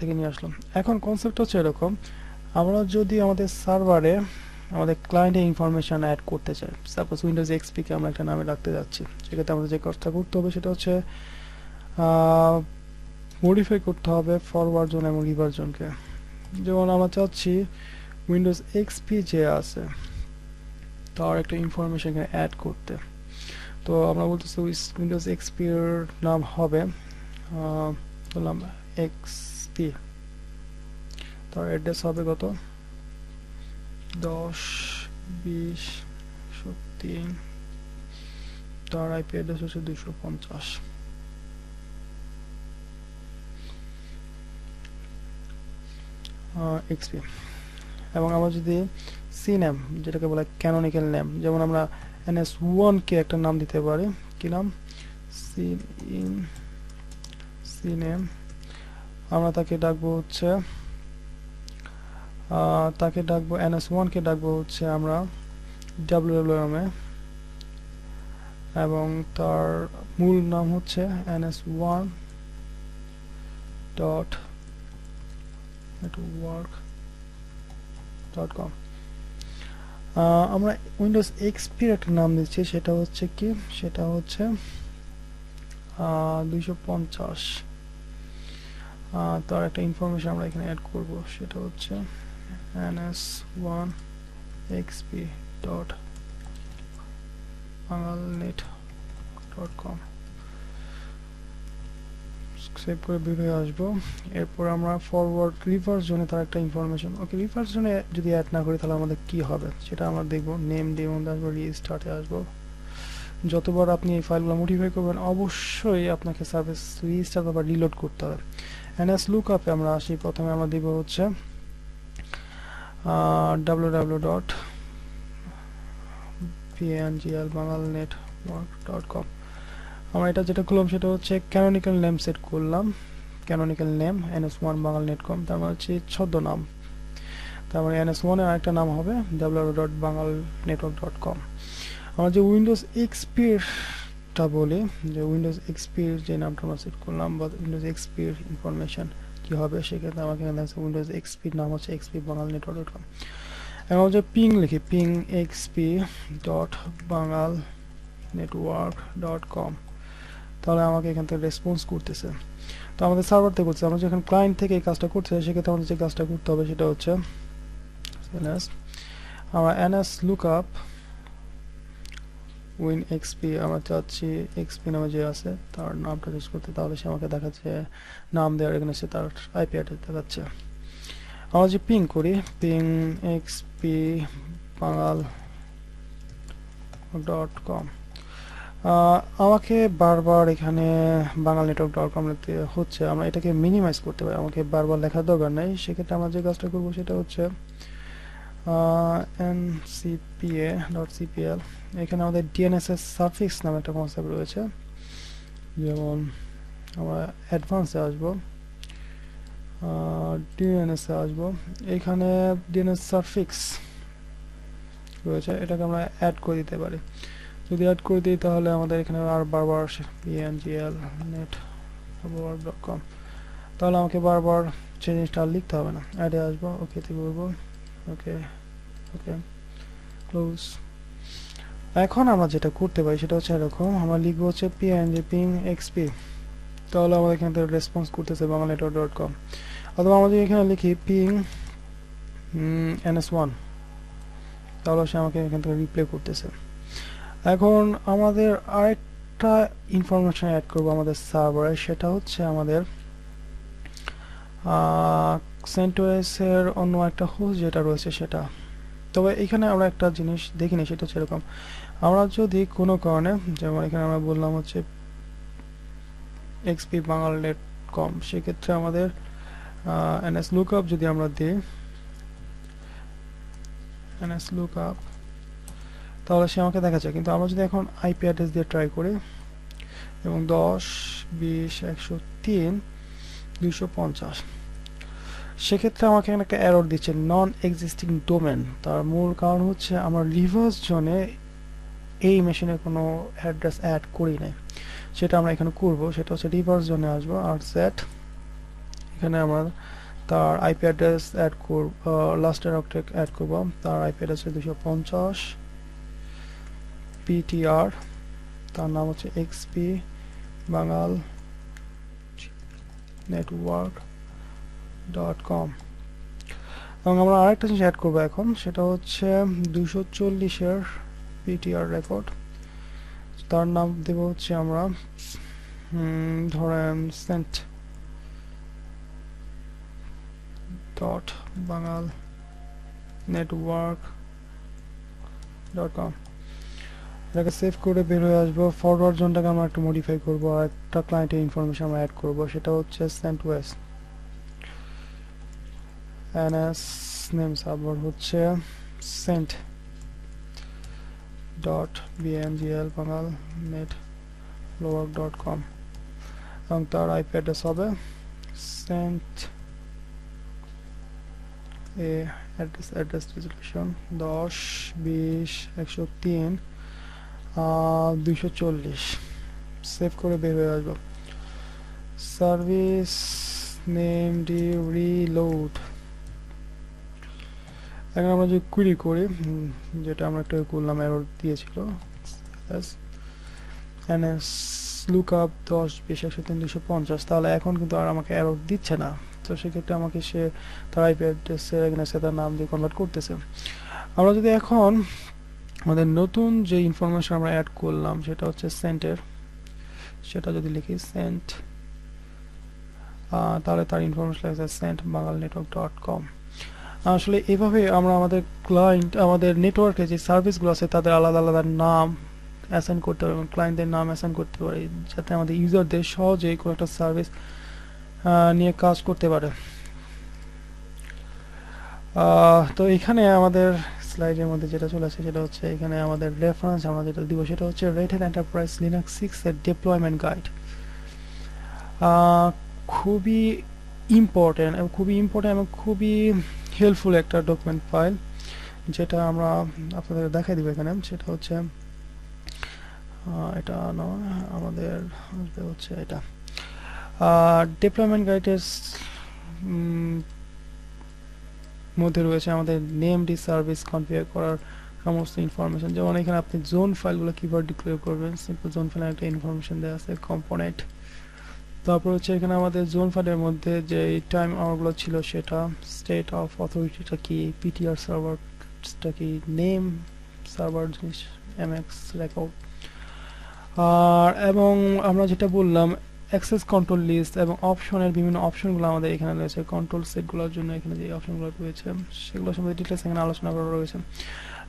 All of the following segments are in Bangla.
থেকে নিয়ে আসলাম। এখন কনসেপ্ট হচ্ছে এরকম, আমরা যদি আমাদের সার্ভারে আমাদের ক্লায়েন্টের ইনফরমেশন অ্যাড করতে চাই, সাপোজ উইন্ডোজ এক্সপি কে আমরা একটা নামে রাখতে যাচ্ছি, সেক্ষেত্রে আমাদের যে কাজটা করতে হবে সেটা হচ্ছে মডিফাই করতে হবে ফরওয়ার্ড এবং রিভার্জনকে। যেমন আমরা চাচ্ছি উইন্ডোজ এক্সপি যে আছে তার একটা ইনফরমেশন এখানে অ্যাড করতে। তো আমরা বলতেছি উইন্ডোজ এক্সপি এর নাম হবে বললাম এক্সপি, তার অ্যাড্রেস হবে কত 10.20.3, তার আইপি অ্যাড্রেস হচ্ছে 250 এক্সপি। এবং আমরা যদি সি নেম যেটাকে বলে ক্যানোনিক্যাল নেম, যেমন আমরা ns1 কে একটা নাম দিতে পারি, কি নাম সি নেম, আমরা তাকে ডাকবো হচ্ছে ns1 কে ডাকবো হচ্ছে আমরা ww নামে, এবং তার মূল নাম হচ্ছে ns1.network.com। আমরা উইন্ডোজ এক্সপি একটা নাম দিচ্ছি, সেটা হচ্ছে কি, সেটা হচ্ছে 250। তার একটা ইনফরমেশন আমরা এখানে অ্যাড করব, সেটা হচ্ছে ns1xp.bangalnet.com। সেভ করে বের হয়ে আসবো। এরপর আমরা ফরওয়ার্ড রিভার্স জোনে তার একটা ইনফরমেশন, ওকে রিভার্স জোনে যদি অ্যাড না করি তাহলে আমাদের কি হবে সেটা আমরা দেখবো। নেম দিয়ে আসবো, রিস্টার্টে আসবো। যতবার আপনি এই ফাইলগুলো মডিফাই করবেন অবশ্যই আপনাকে সার্ভিস রিস্টার্ট বা রিলোড করতে হবে। ns লুকআপে আমরা আসি, প্রথমে আমরা দিব হচ্ছে www.bangalnetwork.com। আমরা এটা যেটা করলাম সেটা হচ্ছে ক্যানোনিক্যাল নেম সেট করলাম, ক্যানোনিক্যাল নেম ns1bangalnet.com, তার মানে হচ্ছে ছদ্মনাম। তার মানে ns1 এর আরেকটা নাম হবে www.bangalnetwork.com। আমরা যে উইন্ডোজ এক্সপি টা বলি, যে উইন্ডোজ এক্সপি এর যে নামটা আমরা সেট করলাম বা উইন্ডোজ এক্সপি এর ইনফরমেশন কি হবে, সেক্ষেত্রে আমাকে এখানে আছে উইন্ডোজ এক্সপি নাম হচ্ছে xp.bangalnetwork.com। এবং যে পিং লিখি, পিং xp.bangalnetwork.com, তাহলে আমাকে এখান থেকে রেসপন্স করতেছে। তো আমাদের সার্ভার থেকে করছে, আমরা যখন ক্লায়েন্ট থেকে এই কাজটা করতে চাই সেক্ষেত্রে আমাদের যে কাজটা করতে হবে সেটা হচ্ছে আমরা ns lookup উইন এক্সপি, আমরা চাচ্ছি এক্সপি নামে যে আছে তার নামটা ইউজ করতে, তাহলে সে আমাকে দেখাচ্ছে নাম দেওয়ার এখানে সে তার আইপি অ্যাড্রেস দেখাচ্ছে। আমরা যে পিং করি, পিং এক্সপি bangal.com, আমাকে বারবার এখানে bangalnetwork.com লিখতে হচ্ছে, আমরা এটাকে মিনিমাইজ করতে পারি, আমাকে বারবার লেখার দরকার নেই। সেক্ষেত্রে আমরা যে কাজটা করবো সেটা হচ্ছে ncpa.cpl, এখানে আমাদের DNSS সাফিক্স নামে একটা কনসেপ্ট রয়েছে। যেমন আমরা অ্যাডভান্সে আসবো, DNS এ আসবো, এখানে DNS সাফিক্স রয়েছে, এটাকে আমরা অ্যাড করে দিতে পারি। যদি অ্যাড করে দিই তাহলে আমাদের এখানে আর বারবার আসে bangalnet.com, তাহলে আমাকে বারবার সেই জিনিসটা আর লিখতে হবে না। অ্যাডে আসবো, ওকেতে করবো, ওকে ওকে ক্লোজ। এখন আমরা যেটা করতে পারি সেটা হচ্ছে এরকম, আমরা লিখবো হচ্ছে ping xp, তাহলে আমাদের এখান থেকে রেসপন্স করতেছে bangalnetwork.com। অথবা আমরা যদি এখানে লিখি ping ns1, তাহলে সে আমাকে এখান থেকে রিপ্লে করতেছে। এখন আমাদের আরেকটা ইনফরমেশন অ্যাড করবো আমাদের সার্ভারে, সেটা হচ্ছে আমাদের CentOS এর অন্য একটা হোস্ট যেটা রয়েছে সেটা। তবে এখানে আমরা একটা জিনিস দেখিনি, সেটা হচ্ছে এরকম, আমরা যদি কোনো কারণে, যেমন এখানে আমরা বললাম হচ্ছে xp.bangalnet.com, সেক্ষেত্রে আমাদের ns lookup যদি আমরা দিই ns lookup, তাহলে সে আমাকে দেখাচ্ছে। কিন্তু আমরা যদি এখন আইপি অ্যাড্রেস দিয়ে ট্রাই করি এবং 10.20.103.250, সেক্ষেত্রে আমাকে এখানে একটা এরর দিচ্ছে নন এক্সিস্টিং ডোমেন। তার মূল কারণ হচ্ছে আমরা রিভার্স জোনে এই মেশিনের কোনো অ্যাড্রেস অ্যাড করি নাই, সেটা আমরা এখানে করব। সেটা হচ্ছে রিভার্স জোনে আসবো আর সেট, এখানে আমরা তার আইপি অ্যাড্রেস অ্যাড করব, লাস্টের অক্টেট অ্যাড করব। তার আইপি অ্যাড্রেস 250 পিটিআর, তার নাম হচ্ছে এক্সপি বাঙাল নেটওয়ার্ক .com। এবং আমরা আরেকটা জিনিস অ্যাড করবো এখন, সেটা হচ্ছে 240-এর পিটিআর রেকর্ড। তার নাম দেব হচ্ছে আমরা ধরেন সেন্ট ডট বাঙাল নেটওয়ার্ক .com। এটাকে সেভ করে বের হয়ে আসবো। ফরওয়ার্ড জোনটাকে আমরা একটু মডিফাই করবো, আর একটা ক্লায়েন্টের ইনফরমেশন আমরা অ্যাড করবো, সেটা হচ্ছে cent west. NS name server হচ্ছে সেন্ট ডট বিএনজিএল বাঙাল নেটওয়ার্ক.com এবং তার আইপি অ্যাড্রেস হবে cent A address resolution 10.20.103.240। Save করে বের হয়ে আসবো। Service named reload. এখন আমরা যদি কুইরি করি, যেটা আমরা একটা করলাম, এরর দিয়েছিল এনএস লুকআপ 10.20.103.250, তাহলে এখন কিন্তু আর আমাকে এরর দিচ্ছে না। তো সেক্ষেত্রে আমাকে সে তার আইপি অ্যাড্রেসের এগেইনস্টে তার নাম দিয়ে কনভার্ট করতেছে। আমরা যদি এখন আমাদের নতুন যে ইনফরমেশন আমরা অ্যাড করলাম, সেটা হচ্ছে সেন্টের, সেটা যদি লিখি সেন্ট, তাহলে তার ইনফরমেশন লাগছে সেন্ট বাঙাল নেটওয়ার্ক.com। আসলে এভাবে আমরা আমাদের ক্লায়েন্ট, আমাদের নেটওয়ার্কে যে সার্ভিসগুলো আছে তাদের আলাদা আলাদা নাম অ্যাসাইন করতে পারি এবং ক্লায়েন্টদের নাম অ্যাসাইন করতে পারি, যাতে আমাদের ইউজারদের সহজেই কোনো একটা সার্ভিস নিয়ে কাজ করতে পারে। তো এখানে আমাদের স্লাইডের মধ্যে যেটা চলে আসে সেটা হচ্ছে এখানে আমাদের রেফারেন্স আমরা যেটা দিব সেটা হচ্ছে রেড হ্যাট এন্টারপ্রাইজ লিনাক্স 6 এর ডিপ্লয়মেন্ট গাইড। খুবই ইম্পর্টেন্ট এবং খুবই হেল্পফুল একটা ডকুমেন্ট ফাইল, যেটা আমরা আপনাদের দেখাই দিব এখানে। সেটা হচ্ছে এটা নয়, আমাদের হচ্ছে এটা ডিপ্লয়মেন্ট গাইডের মধ্যে রয়েছে আমাদের নেম ডি সার্ভিস কনফিগার করার সমস্ত ইনফরমেশন। যেমন এখানে আপনি জোন ফাইলগুলো কিভাবে ডিক্লেয়ার করবেন, সিম্পল জোন ফাইলে একটা ইনফরমেশন দেওয়া আছে, কম্পোনেন্ট। তারপর হচ্ছে এখানে আমাদের জোন ফাইলের মধ্যে যে টাইম আওয়ারগুলো ছিল সেটা, স্টেট অফ অথরিটিটা কি, পিটিআর সার্ভারটা কি, নেম সার্ভার জিনিস এমএক্স রেকর্ড। এবং আমরা যেটা বললাম অ্যাক্সেস কন্ট্রোল লিস্ট এবং অপশনের বিভিন্ন অপশনগুলো আমাদের এখানে রয়েছে, কন্ট্রোল সেটগুলোর জন্য এখানে যে অপশনগুলো রয়েছে সেগুলো সম্বন্ধে ডিটেলস এখানে আলোচনা করা রয়েছে।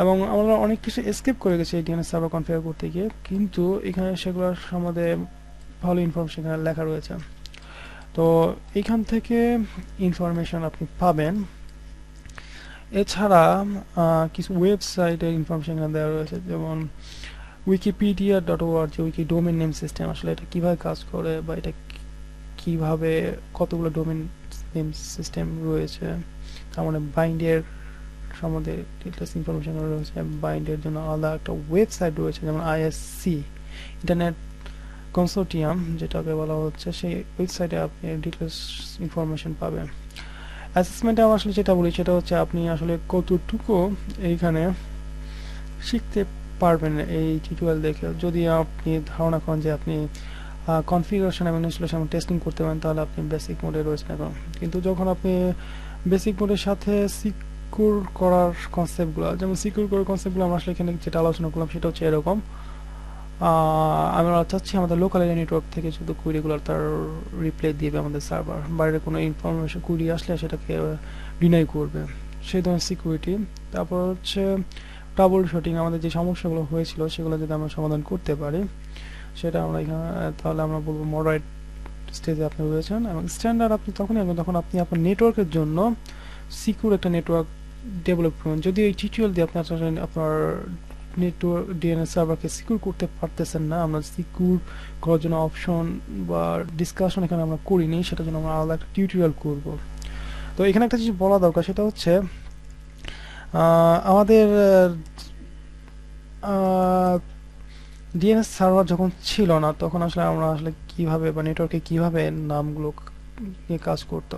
এবং আমরা অনেক কিছু এসকেপ করে গেছি এই ডিএনএস সার্ভার কনফিগার করতে গিয়ে, কিন্তু এখানে সেগুলোর সম্বন্ধে ভালো ইনফরমেশন এখানে লেখা রয়েছে। তো এখান থেকে ইনফরমেশন আপনি পাবেন। এছাড়া কিছু ওয়েবসাইটের ইনফরমেশন এখানে দেওয়া রয়েছে, যেমন wikipedia.org, wiki domain name system, আসলে এটা কিভাবে কাজ করে বা এটা কিভাবে, কতগুলো ডোমেন নেম সিস্টেম রয়েছে, তার মানে বাইন্ডের সম্বন্ধে ডিটেলস ইনফরমেশন রয়েছে। বাইন্ডের জন্য আলাদা একটা ওয়েবসাইট রয়েছে, যেমন আইএসসি ইন্টারনেট কনসোর্টিয়াম যেটাকে বলা হচ্ছে, সেই ওয়েবসাইটে আপনি ডিটেলস ইনফরমেশন পাবেন। অ্যাসেসমেন্টে আমরা আসলে যেটা বলি সেটা হচ্ছে আপনি আসলে কতটুকু এইখানে শিখতে পারবেন এই টিউটোরিয়াল দেখে। যদি আপনি ধারণা করেন যে আপনি কনফিগারেশন এবং ইনস্টলেশন এবং টেস্টিং করতে পারেন, তাহলে আপনি বেসিক মোডে রয়েছেন এখন। কিন্তু যখন আপনি বেসিক মোডের সাথে সিকিউর করার কনসেপ্টগুলো, যেমন সিকিউর করার কনসেপ্টগুলো আমরা আসলে এখানে যেটা আলোচনা করলাম সেটা হচ্ছে এরকম, আমরা চাচ্ছি আমাদের লোকাল এরিয়া নেটওয়ার্ক থেকে শুধু কুইরিগুলো তার রিপ্লাই দিবে আমাদের সার্ভার, বাইরে কোনো ইনফরমেশন কুইরি আসলে সেটাকে ডিনাই করবে, সেই ধরনের সিকিউরিটি। তারপর হচ্ছে ট্রাবল শুটিং, আমাদের যে সমস্যাগুলো হয়েছিল সেগুলো যদি আমরা সমাধান করতে পারি, সেটা আমরা এখানে, তাহলে আমরা বলবো মডারেট স্টেজে আপনি রয়েছেন। এবং স্ট্যান্ডার্ড আপনি তখনই আসবেন যখন আপনি আপনার নেটওয়ার্কের জন্য সিকিউর একটা নেটওয়ার্ক ডেভেলপ করবেন। যদি এই টিউটোরিয়াল দিয়ে আপনি আপনার নেটওয়ার্ক ডিএনএস সার্ভারকে সিকিউর করতে পারতেছেন না, আমরা সিকিউর করার জন্য অপশন বা ডিসকাশন এখানে আমরা করিনি, সেটার জন্য আমরা আলাদা একটা টিউটোরিয়াল করব। তো এখানে একটা জিনিস বলা দরকার, সেটা হচ্ছে আমাদের ডিএনএস সার্ভার যখন ছিল না তখন আসলে আমরা কিভাবে বা নেটওয়ার্কে কিভাবে নামগুলো নিয়ে কাজ করতো।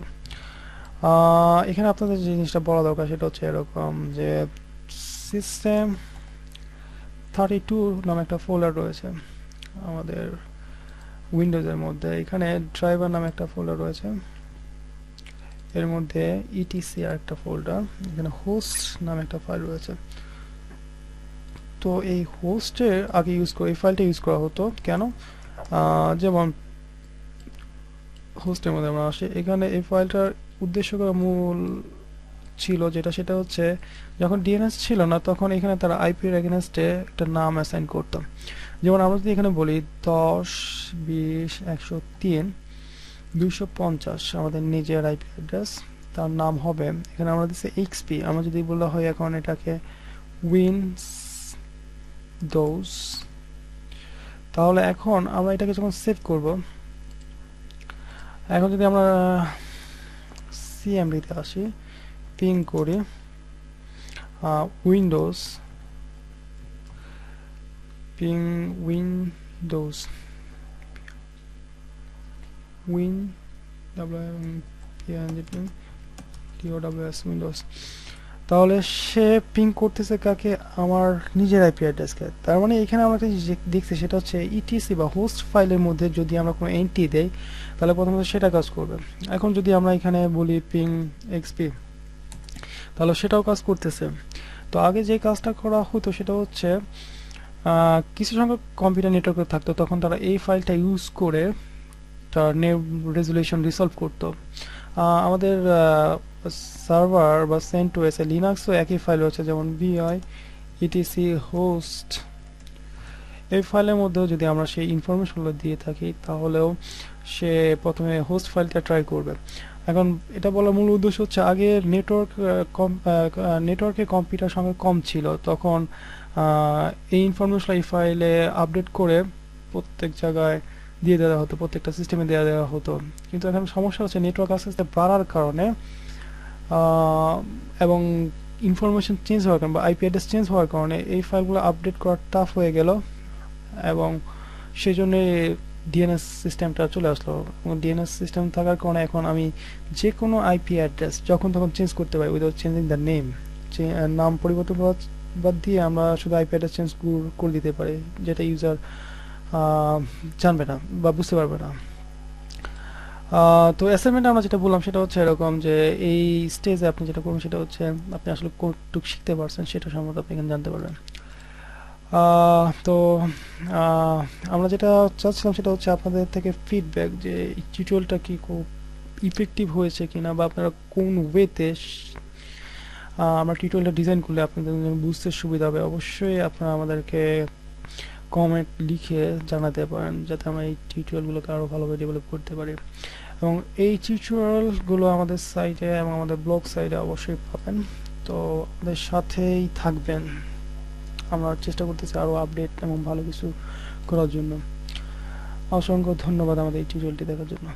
এখানে আপনাদের যে জিনিসটা বলা দরকার সেটা হচ্ছে এরকম যে সিস্টেম 32 নামে একটা ফোল্ডার রয়েছে আমাদের উইন্ডোজের মধ্যে। এখানে ড্রাইভার নামে একটা ফোল্ডার রয়েছে, এর মধ্যে ইটিসি আর একটা ফোল্ডার, এখানে হোস্ট নামে একটা ফাইল রয়েছে। তো এই হোস্টের আগে ইউজ করে এই ফাইলটা ইউজ করা হতো কেন, যেমন হোস্টের মধ্যে আমরা আসি, এখানে এই ফাইলটার উদ্দেশ্য করা মূল ছিল যেটা, সেটা হচ্ছে যখন ডিএনএস ছিল না তখন এখানে তারা আইপির এগেনস্টে একটা নাম অ্যাসাইন করতাম। যেমন আমরা যদি এখানে বলি 10.20.103.250 আমাদের নিজের আইপি অ্যাড্রেস, তার নাম হবে এখানে আমরা দিচ্ছি এক্সপি। আমরা যদি বলা হয় এখন এটাকে উইন্ডোজ, তাহলে এখন আমরা এটাকে যখন সেভ করব, এখন যদি আমরা সিএমডিতে আসি, পিং করি উইন্ডোজ, পিং উইন্ডোজ উইন্ডোজ, তাহলে সে পিং করতেছে কাকে, আমার নিজের আইপি অ্যাড্রেসকে। তার মানে এখানে আমরা দেখছি সেটা হচ্ছে ইটিসি বা হোস্ট ফাইলের মধ্যে যদি আমরা কোনো এন্ট্রি দেই তাহলে প্রথমত সেটা কাজ করবে। এখন যদি আমরা এখানে বলি পিং এক্সপি, তাহলে সেটাও কাজ করতেছে। তো আগে যে কাজটা করা হতো সেটা হচ্ছে কিছু সংখ্যক কম্পিউটার নেটওয়ার্কে থাকতো, তখন তারা এই ফাইলটা ইউজ করে তার রেজুলেশন রিসলভ করতো। আমাদের সার্ভার বা সেন্টোএস লিনাক্সও একই ফাইল রয়েছে, যেমন vi etc হোস্ট। এই ফাইলের মধ্যেও যদি আমরা সেই ইনফরমেশনগুলো দিয়ে থাকি তাহলেও সে প্রথমে হোস্ট ফাইলটা ট্রাই করবে। এখন এটা বলার মূল উদ্দেশ্য হচ্ছে আগে নেটওয়ার্কে কম্পিউটার সংখ্যা কম ছিল, তখন এই ইনফরমেশন এই ফাইলে আপডেট করে প্রত্যেক জায়গায় দিয়ে দেওয়া হতো, প্রত্যেকটা সিস্টেমে দেওয়া হতো। কিন্তু এখন সমস্যা হচ্ছে নেটওয়ার্ক আস্তে আস্তে বাড়ার কারণে এবং ইনফরমেশন চেঞ্জ হওয়ার কারণে বা আইপি অ্যাড্রেস চেঞ্জ হওয়ার কারণে এই ফাইলগুলো আপডেট করা টাফ হয়ে গেল, এবং সেই জন্য ডিএনএস সিস্টেমটা চলে আসলো। এবং ডিএনএস সিস্টেম থাকার কারণে এখন আমি যে কোনো আইপি অ্যাড্রেস যখন তখন চেঞ্জ করতে পারি উইদাউট চেঞ্জিং দ্য নেম। নাম পরিবর্তন বাদ দিয়ে আমরা শুধু আইপি অ্যাড্রেস চেঞ্জ করে দিতে পারি, যেটা ইউজার জানবে না বা বুঝতে পারবে না। তো অ্যাসাইনমেন্টে আমরা যেটা বললাম সেটা হচ্ছে এরকম যে এই স্টেজে আপনি যেটা করবেন সেটা হচ্ছে আপনি আসলে কতটুকু শিখতে পারছেন সেটা সম্বন্ধে আপনি এখানে জানতে পারবেন। তো আমরা যেটা চাচ্ছিলাম সেটা হচ্ছে আপনাদের থেকে ফিডব্যাক যে এই টিউটোরিয়ালটা কি খুব ইফেক্টিভ হয়েছে কিনা, বা আপনারা কোন ওয়েতে আমরা টিউটোরিয়ালটা ডিজাইন করলে আপনাদের বুঝতে সুবিধা হবে। অবশ্যই আপনারা আমাদেরকে কমেন্ট লিখে জানাতে পারেন যাতে আমরা এই টিউটোরিয়ালগুলোকে আরও ভালোভাবে ডেভেলপ করতে পারি। এবং এই টিউটোরিয়ালগুলো আমাদের সাইটে এবং আমাদের ব্লগ সাইটে অবশ্যই পাবেন, তো আমাদের সাথেই থাকবেন। আমরা চেষ্টা করতেছি আরও আপডেট এবং ভালো কিছু করার জন্য। অসংখ্য ধন্যবাদ আমাদের এই টিউটোরিয়ালটি দেখার জন্য।